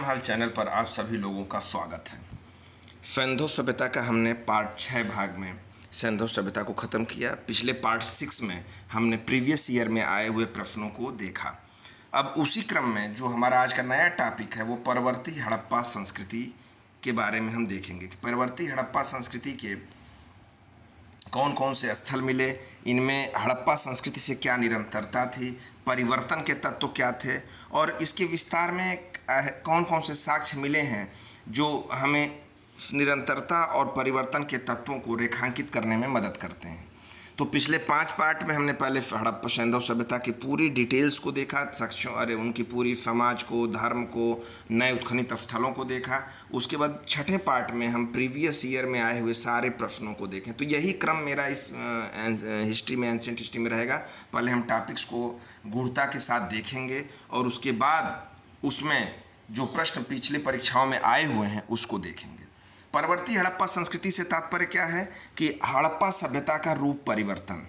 हाल channel पर आप सभी लोगों का स्वागत है। सिंधु सभ्यता का हमने पार्ट 6 भाग में सिंधु सभ्यता को ख़त्म किया। पिछले पार्ट 6 में हमने प्रीवियस ईयर में आए हुए प्रश्नों को देखा। अब उसी क्रम में जो हमारा आज का नया टॉपिक है वो परवर्ती हड़प्पा संस्कृति के बारे में हम देखेंगे कि परवर्ती हड़प्पा संस्कृति के कौन कौन से स्थल मिले, इनमें हड़प्पा संस्कृति से क्या निरंतरता थी, परिवर्तन के तत्व क्या थे और इसके विस्तार में कौन कौन से साक्ष्य मिले हैं जो हमें निरंतरता और परिवर्तन के तत्वों को रेखांकित करने में मदद करते हैं। तो पिछले 5 पार्ट में हमने पहले हड़प्पा सिंधु सभ्यता की पूरी डिटेल्स को देखा, साक्ष्यों उनकी पूरी समाज को, धर्म को, नए उत्खनित स्थलों को देखा। उसके बाद 6ठे पार्ट में हम प्रीवियस ईयर में आए हुए सारे प्रश्नों को देखें। तो यही क्रम मेरा इस हिस्ट्री में, एंशिएंट हिस्ट्री में रहेगा। पहले हम टॉपिक्स को गूढ़ता के साथ देखेंगे और उसके बाद उसमें जो प्रश्न पिछले परीक्षाओं में आए हुए हैं उसको देखेंगे। परवर्ती हड़प्पा संस्कृति से तात्पर्य क्या है कि हड़प्पा सभ्यता का रूप परिवर्तन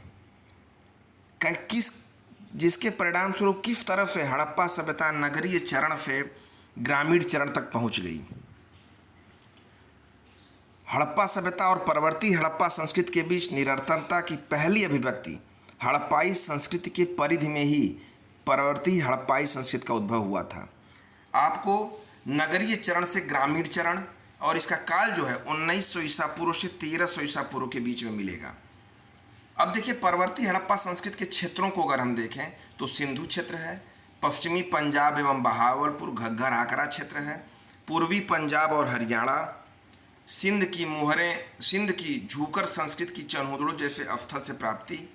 जिसके परिणाम स्वरूप किस तरह से हड़प्पा सभ्यता नगरीय चरण से ग्रामीण चरण तक पहुंच गई। हड़प्पा सभ्यता और परवर्ती हड़प्पा संस्कृति के बीच निरंतरता की पहली अभिव्यक्ति हड़प्पाई संस्कृति के परिधि में ही परवर्ती हड़प्पाई संस्कृति का उद्भव हुआ था। आपको नगरीय चरण से ग्रामीण चरण और इसका काल जो है 1900 ईसा पूर्व से 1300 ईसा पूर्व के बीच में मिलेगा। अब देखिए, परवर्ती हड़प्पा संस्कृति के क्षेत्रों को अगर हम देखें तो सिंधु क्षेत्र है, पश्चिमी पंजाब एवं बहावलपुर घग्गर आकरा क्षेत्र है, पूर्वी पंजाब और हरियाणा, सिंध की मुहरें, सिंध की झूकर संस्कृति की चनहुदड़ों जैसे स्थल से प्राप्ति।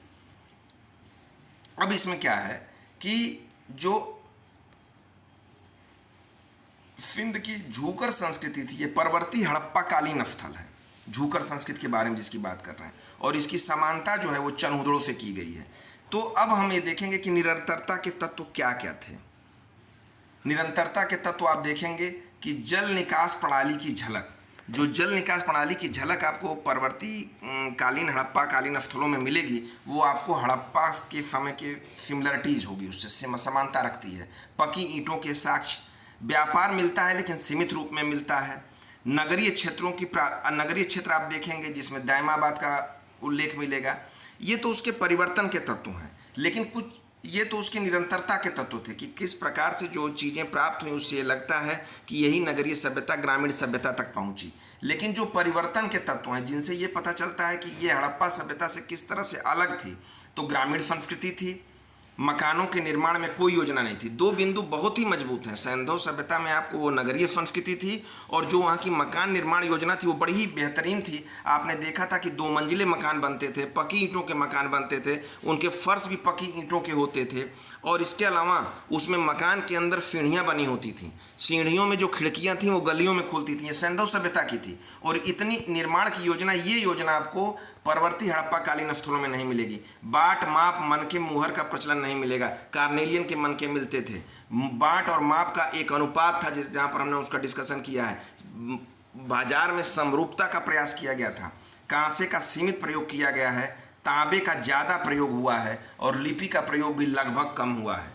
अब इसमें क्या है कि जो सिंध की झूकर संस्कृति थी, ये परवर्ती हड़प्पा कालीन स्थल है। झूकर संस्कृति के बारे में जिसकी बात कर रहे हैं और इसकी समानता जो है वो चनहुदड़ों से की गई है। तो अब हम ये देखेंगे कि निरंतरता के तत्व क्या क्या थे। निरंतरता के तत्व आप देखेंगे कि जल निकास प्रणाली की झलक, जो जल निकास प्रणाली की झलक आपको परवर्ती कालीन हड़प्पा कालीन स्थलों में मिलेगी, वो आपको हड़प्पा के समय के सिमिलरिटीज़ होगी, उससे समानता रखती है। पकी ईंटों के साक्ष्य, व्यापार मिलता है लेकिन सीमित रूप में मिलता है। नगरीय क्षेत्रों की नगरीय क्षेत्र आप देखेंगे जिसमें दायमाबाद का उल्लेख मिलेगा। ये तो उसके परिवर्तन के तत्व हैं, लेकिन कुछ ये तो उसकी निरंतरता के तत्व थे कि किस प्रकार से जो चीज़ें प्राप्त हुई उससे लगता है कि यही नगरीय सभ्यता ग्रामीण सभ्यता तक पहुंची। लेकिन जो परिवर्तन के तत्व हैं जिनसे ये पता चलता है कि ये हड़प्पा सभ्यता से किस तरह से अलग थी, तो ग्रामीण संस्कृति थी, मकानों के निर्माण में कोई योजना नहीं थी। 2 बिंदु बहुत ही मजबूत हैं। सिंधु सभ्यता में आपको वो नगरीय संस्कृति थी और जो वहाँ की मकान निर्माण योजना थी वो बड़ी ही बेहतरीन थी। आपने देखा था कि 2 मंजिले मकान बनते थे, पकी ईंटों के मकान बनते थे, उनके फर्श भी पकी ईंटों के होते थे और इसके अलावा उसमें मकान के अंदर सीढ़ियाँ बनी होती थीं। सीढ़ियों में जो खिड़कियाँ थीं वो गलियों में खुलती थीं। ये सिंधु सभ्यता की थी और इतनी निर्माण की योजना, ये योजना आपको परवर्ती हड़प्पा कालीन स्थलों में नहीं मिलेगी। बाट माप मनके मुहर का प्रचलन नहीं मिलेगा। कार्नेलियन के मनके मिलते थे। बाट और माप का एक अनुपात था जहाँ पर हमने उसका डिस्कशन किया है। बाजार में समरूपता का प्रयास किया गया था। कांसे का सीमित प्रयोग किया गया है, तांबे का ज़्यादा प्रयोग हुआ है और लिपि का प्रयोग भी लगभग कम हुआ है।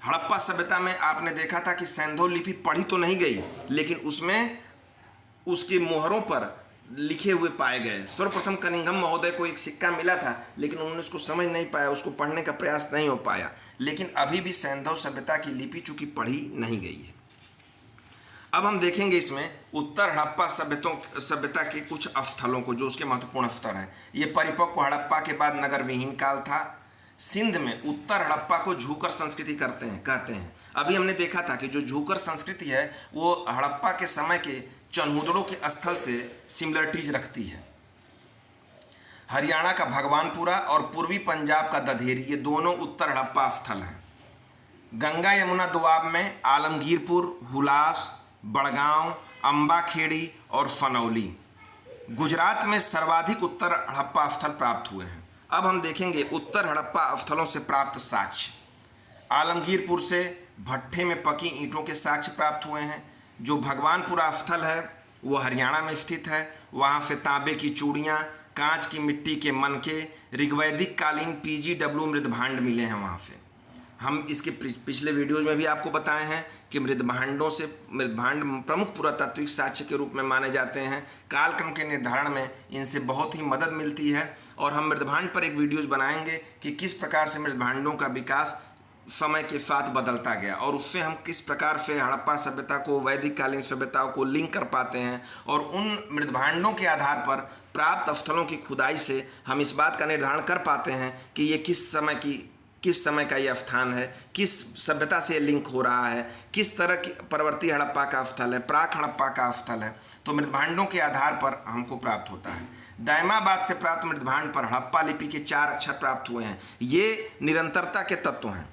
हड़प्पा सभ्यता में आपने देखा था कि सिंधु लिपि पढ़ी तो नहीं गई, लेकिन उसमें उसके मोहरों पर लिखे हुए पाए गए। सर्वप्रथम कनिंघम महोदय को एक सिक्का मिला था, लेकिन उन्होंने उसको समझ नहीं पाया, उसको पढ़ने का प्रयास नहीं हो पाया। लेकिन अभी भी सिंधु सभ्यता की लिपि चूंकि पढ़ी नहीं गई है। अब हम देखेंगे इसमें उत्तर हड़प्पा सभ्यता के कुछ स्थलों को, जो उसके महत्वपूर्ण स्थल हैं। ये परिपक्व हड़प्पा के बाद नगर विहीन काल था। सिंध में उत्तर हड़प्पा को झूकर संस्कृति कहते हैं। अभी हमने देखा था कि जो झूकर संस्कृति है वो हड़प्पा के समय के चनहुदड़ों के स्थल से सिमिलरिटीज रखती है। हरियाणा का भगवानपुरा और पूर्वी पंजाब का दधेरी, ये दोनों उत्तर हड़प्पा स्थल हैं। गंगा यमुना दोआब में आलमगीरपुर, हुलास, बड़गांव, अम्बाखेड़ी और फनौली। गुजरात में सर्वाधिक उत्तर हड़प्पा स्थल प्राप्त हुए हैं। अब हम देखेंगे उत्तर हड़प्पा स्थलों से प्राप्त साक्ष्य। आलमगीरपुर से भट्ठे में पकी ईंटों के साक्ष्य प्राप्त हुए हैं। जो भगवानपुरा स्थल है वो हरियाणा में स्थित है। वहाँ से तांबे की चूड़ियाँ, कांच की मिट्टी के मनके, ऋग्वैदिक कालीन PGW मृदभांड मिले हैं वहाँ से। हम इसके पिछले वीडियोज में भी आपको बताए हैं कि मृदभांड प्रमुख पुरातात्विक साक्ष्य के रूप में माने जाते हैं। कालक्रम के निर्धारण में इनसे बहुत ही मदद मिलती है और हम मृदभांड पर एक वीडियोज बनाएंगे कि किस प्रकार से मृदभांडों का विकास समय के साथ बदलता गया और उससे हम किस प्रकार से हड़प्पा सभ्यता को वैदिक कालीन सभ्यताओं को लिंक कर पाते हैं और उन मृदभांडों के आधार पर प्राप्त स्थलों की खुदाई से हम इस बात का निर्धारण कर पाते हैं कि ये किस समय का यह स्थान है, किस सभ्यता से लिंक हो रहा है, किस तरह की परवर्ती हड़प्पा का स्थल है, प्राक हड़प्पा का स्थल है। तो मृदभांडों के आधार पर हमको प्राप्त होता है। दायमाबाद से प्राप्त मृदभांड पर हड़प्पा लिपि के 4 अक्षर प्राप्त हुए हैं। ये निरंतरता के तत्व हैं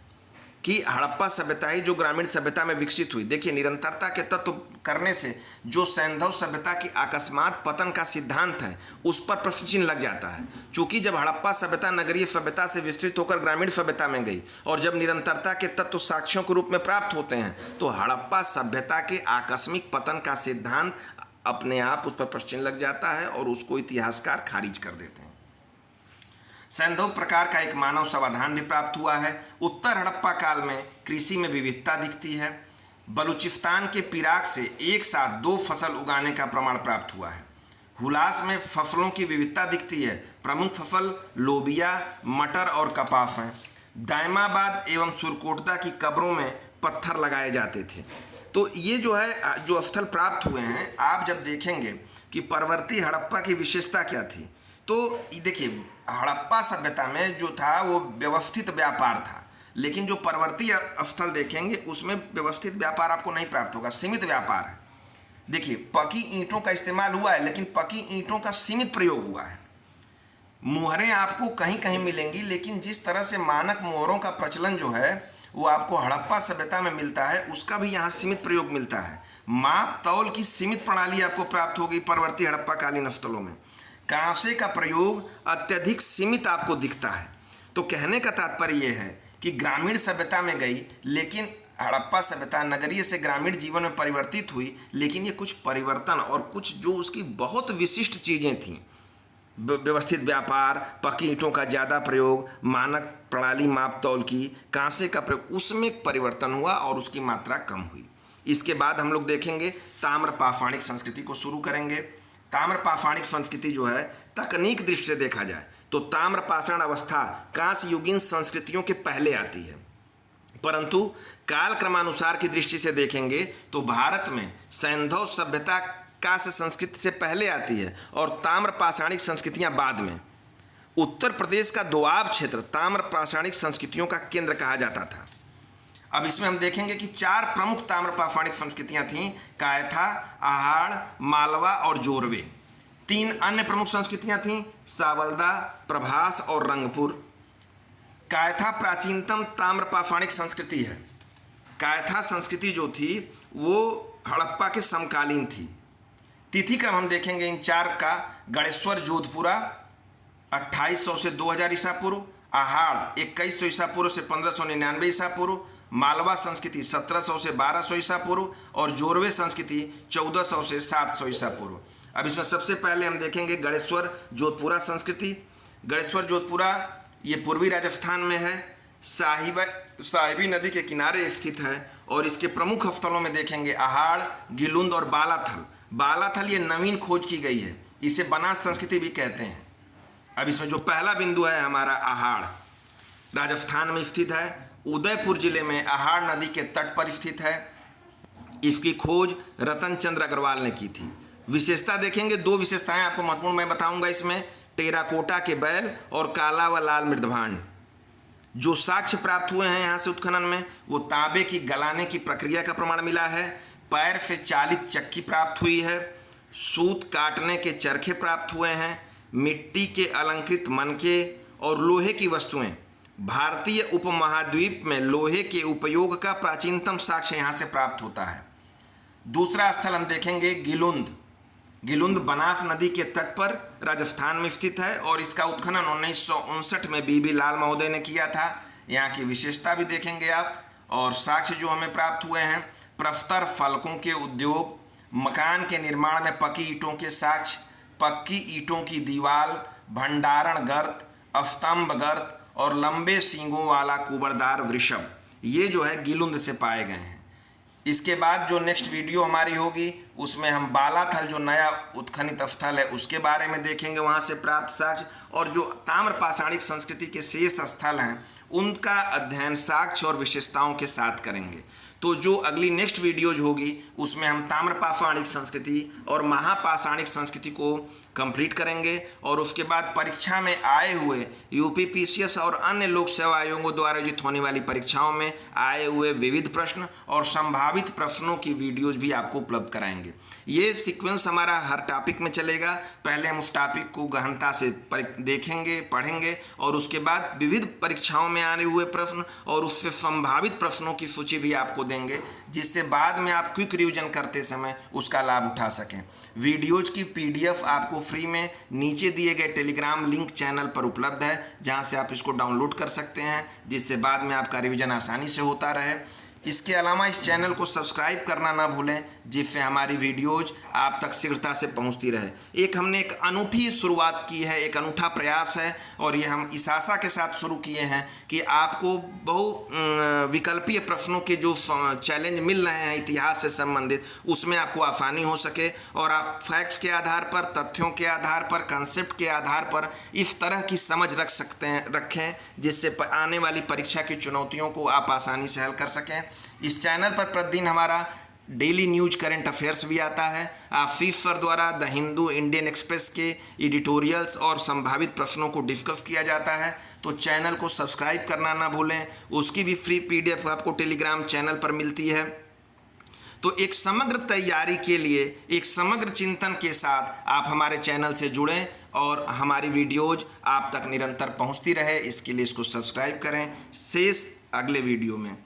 कि हड़प्पा सभ्यता ही जो ग्रामीण सभ्यता में विकसित हुई। देखिए, निरंतरता के तत्व करने से जो सैंधव सभ्यता की अकस्मात पतन का सिद्धांत है उस पर प्रश्न चिन्ह लग जाता है। चूंकि जब हड़प्पा सभ्यता नगरीय सभ्यता से विस्तृत होकर ग्रामीण सभ्यता में गई और जब निरंतरता के तत्व साक्ष्यों के रूप में प्राप्त होते हैं तो हड़प्पा सभ्यता के आकस्मिक पतन का सिद्धांत अपने आप उस पर प्रश्न चिन्ह लग जाता है और उसको इतिहासकार खारिज कर देते हैं। सैंधव प्रकार का एक मानव समाधान भी प्राप्त हुआ है। उत्तर हड़प्पा काल में कृषि में विविधता दिखती है। बलूचिस्तान के पिराक से एक साथ 2 फसल उगाने का प्रमाण प्राप्त हुआ है। हुलास में फसलों की विविधता दिखती है। प्रमुख फसल लोबिया, मटर और कपास हैं। दायमाबाद एवं सुरकोटदा की कब्रों में पत्थर लगाए जाते थे। तो ये जो स्थल प्राप्त हुए हैं, आप जब देखेंगे कि परवर्ती हड़प्पा की विशेषता क्या थी, तो देखिए हड़प्पा सभ्यता में जो था वो व्यवस्थित व्यापार था, लेकिन जो परवर्ती स्थल देखेंगे उसमें व्यवस्थित व्यापार आपको नहीं प्राप्त होगा, सीमित व्यापार है। देखिए, पकी ईंटों का इस्तेमाल हुआ है लेकिन पकी ईंटों का सीमित प्रयोग हुआ है। मुहरें आपको कहीं कहीं मिलेंगी, लेकिन जिस तरह से मानक मुहरों का प्रचलन जो है वो आपको हड़प्पा सभ्यता में मिलता है, उसका भी यहाँ सीमित प्रयोग मिलता है। माप तौल की सीमित प्रणाली आपको प्राप्त होगी परवर्ती हड़प्पा कालीन स्थलों में। कांसे का प्रयोग अत्यधिक सीमित आपको दिखता है। तो कहने का तात्पर्य यह है कि ग्रामीण सभ्यता में गई, लेकिन हड़प्पा सभ्यता नगरीय से ग्रामीण जीवन में परिवर्तित हुई, लेकिन ये कुछ परिवर्तन और कुछ जो उसकी बहुत विशिष्ट चीज़ें थीं, व्यवस्थित व्यापार, पक्की ईंटों का ज़्यादा प्रयोग, मानक प्रणाली माप तौल की, कांसे का प्रयोग, उसमें परिवर्तन हुआ और उसकी मात्रा कम हुई। इसके बाद हम लोग देखेंगे ताम्र पाषाणिक संस्कृति को शुरू करेंगे। ताम्र पाषाणिक संस्कृति जो है, तकनीक दृष्टि से देखा जाए तो ताम्र पाषाण अवस्था कांस्य युगीन संस्कृतियों के पहले आती है, परंतु काल क्रमानुसार की दृष्टि से देखेंगे तो भारत में सैंधव सभ्यता कांस्य संस्कृति से पहले आती है और ताम्र पाषाणिक संस्कृतियां बाद में। उत्तर प्रदेश का दोआब क्षेत्र ताम्र पाषाणिक संस्कृतियों का केंद्र कहा जाता था। अब इसमें हम देखेंगे कि 4 प्रमुख ताम्र पाषाणिक संस्कृतियां थीं, कायथा, आहाड़, मालवा और जोरवे। 3 अन्य प्रमुख संस्कृतियां थीं, सावलदा, प्रभास और रंगपुर। कायथा प्राचीनतम ताम्र पाषाणिक संस्कृति है। कायथा संस्कृति जो थी वो हड़प्पा के समकालीन थी। तिथि क्रम हम देखेंगे इन 4 का। गणेश्वर जोधपुरा 2800 से 2000 ईसा पूर्व, आहाड़ 2100 ईसा पूर्व से 1599 ईसा पूर्व, मालवा संस्कृति 1700 से 1200 ईसा पूर्व और जोरवे संस्कृति 1400 से 700 ईसा पूर्व। अब इसमें सबसे पहले हम देखेंगे गणेश्वर जोधपुरा संस्कृति। गणेश्वर जोधपुरा ये पूर्वी राजस्थान में है, साहिबी नदी के किनारे स्थित है और इसके प्रमुख स्थलों में देखेंगे आहाड़, गिलुंद और बालाथल। बालाथल ये नवीन खोज की गई है, इसे बनास संस्कृति भी कहते हैं। अब इसमें जो पहला बिंदु है हमारा आहाड़, राजस्थान में स्थित है, उदयपुर जिले में आहाड़ नदी के तट पर स्थित है। इसकी खोज रतन चंद्र अग्रवाल ने की थी। विशेषता देखेंगे, 2 विशेषताएं आपको महत्वपूर्ण मैं बताऊंगा इसमें, टेराकोटा के बैल और काला व लाल मृदभांड। जो साक्ष्य प्राप्त हुए हैं यहाँ से उत्खनन में, वो तांबे की गलाने की प्रक्रिया का प्रमाण मिला है, पैर से चालित चक्की प्राप्त हुई है, सूत काटने के चरखे प्राप्त हुए हैं, मिट्टी के अलंकृत मनके और लोहे की वस्तुएं। भारतीय उपमहाद्वीप में लोहे के उपयोग का प्राचीनतम साक्ष्य यहाँ से प्राप्त होता है। दूसरा स्थल हम देखेंगे गिलुंद। गिलुंद बनास नदी के तट पर राजस्थान में स्थित है और इसका उत्खनन 1959 में बीबी लाल महोदय ने किया था। यहाँ की विशेषता भी देखेंगे आप और साक्ष्य जो हमें प्राप्त हुए हैं, प्रस्तर फलकों के उद्योग, मकान के निर्माण में पकी ईंटों के साक्ष्य, पक्की ईंटों की दीवार, भंडारण गर्त, स्तंभ गर्त और लंबे सींगों वाला कुबरदार वृषभ। ये जो है गिलुंद से पाए गए हैं। इसके बाद जो नेक्स्ट वीडियो हमारी होगी उसमें हम बालाथल जो नया उत्खनित स्थल है उसके बारे में देखेंगे, वहाँ से प्राप्त साक्ष्य, और जो ताम्र पाषाणिक संस्कृति के शेष स्थल हैं उनका अध्ययन साक्ष्य और विशेषताओं के साथ करेंगे। तो जो अगली नेक्स्ट वीडियोज होगी उसमें हम ताम्र पाषाणिक संस्कृति और महापाषाणिक संस्कृति को कंप्लीट करेंगे, और उसके बाद परीक्षा में आए हुए यूपीपीसीएस और अन्य लोक सेवा आयोगों द्वारा आयोजित होने वाली परीक्षाओं में आए हुए विविध प्रश्न और संभावित प्रश्नों की वीडियोज भी आपको उपलब्ध कराएंगे। ये सीक्वेंस हमारा हर टॉपिक में चलेगा। पहले हम उस टॉपिक को गहनता से देखेंगे, पढ़ेंगे, और उसके बाद विविध परीक्षाओं में आने हुए प्रश्न और उससे संभावित प्रश्नों की सूची भी आपको देंगे, जिससे बाद में आप क्विक रिवीजन करते समय उसका लाभ उठा सकें। वीडियोज की पीडीएफ आपको फ्री में नीचे दिए गए टेलीग्राम लिंक चैनल पर उपलब्ध है, जहां से आप इसको डाउनलोड कर सकते हैं, जिससे बाद में आपका रिवीजन आसानी से होता रहे। इसके अलावा इस चैनल को सब्सक्राइब करना ना भूलें, जिससे हमारी वीडियोज आप तक शीघ्रता से पहुंचती रहे। हमने एक अनूठी शुरुआत की है, एक अनूठा प्रयास है, और ये हम इस आशा के साथ शुरू किए हैं कि आपको बहु विकल्पीय प्रश्नों के जो चैलेंज मिल रहे हैं इतिहास से संबंधित, उसमें आपको आसानी हो सके और आप फैक्ट्स के आधार पर, तथ्यों के आधार पर, कंसेप्ट के आधार पर इस तरह की समझ रखें जिससे आने वाली परीक्षा की चुनौतियों को आप आसानी से हल कर सकें। इस चैनल पर प्रतिदिन हमारा डेली न्यूज करंट अफेयर्स भी आता है। आशीष सर द्वारा द हिंदू, इंडियन एक्सप्रेस के एडिटोरियल्स और संभावित प्रश्नों को डिस्कस किया जाता है, तो चैनल को सब्सक्राइब करना ना भूलें। उसकी भी फ्री पीडीएफ आपको टेलीग्राम चैनल पर मिलती है। तो एक समग्र तैयारी के लिए, एक समग्र चिंतन के साथ आप हमारे चैनल से जुड़ें और हमारी वीडियोज आप तक निरंतर पहुंचती रहे, इसके लिए इसको सब्सक्राइब करें। शेष अगले वीडियो में।